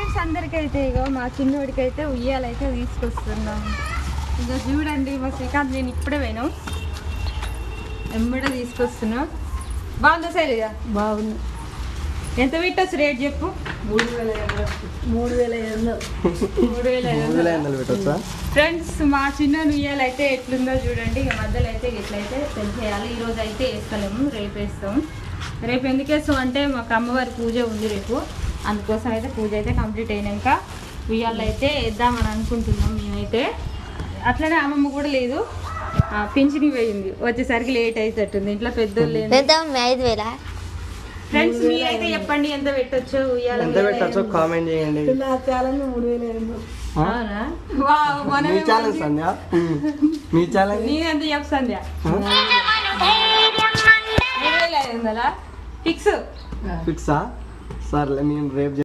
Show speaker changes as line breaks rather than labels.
Friends అందరికైతే ఇగో మా చిన్నోడికైతే ఉయ్యాలైతే తీసుకొస్తున్నాం. ఇక చూడండి మా శ్రీకాంత్ నేను ఇప్పుడే పోయినా ఎంబడే తీసుకొస్తున్నా. బాగుందా శైలజ?
బాగుంది.
ఎంత పెట్టచ్చు రేట్ చెప్పు?
3,500 పెట్టచ్చా?
ఫ్రెండ్స్ మా చిన్న ఉయ్యాలు అయితే ఎట్లుందో చూడండి. ఇక మధ్యలో అయితే ఇట్లయితే తెలిసేయాలి. ఈరోజు అయితే వేస్తలేము, రేపు వేస్తాం. రేపు ఎందుకు వేస్తాం అంటే మాకు అమ్మవారి పూజ ఉంది రేపు, అందుకోసం అయితే పూజ అయితే కంప్లీట్ అయినాక ఉయ్యాలు అయితే వేద్దామని అనుకుంటున్నాం మేమైతే. అట్లనే అమ్మమ్మ కూడా లేదు, పింఛని పోయింది, వచ్చేసరికి లేట్ అవుతుంది. ఇంట్లో పెద్దోళ్ళు లేదు.
5,000.
ఫ్రెండ్స్ మీరైతే చెప్పండి ఎంత పెట్టొచ్చు ఉయ్యాల?
ఎంత పెట్టచ్చో కామెంట్ చేయండి.
అవునా?
మీ ఛాలెంజ్ సంధ్య, మీ ఛాలెంజ్.
నేనెంత చెప్పు సంధ్య? 3,500 ఫిక్స్.
ఫిక్సా? సర్లే మేము రేపు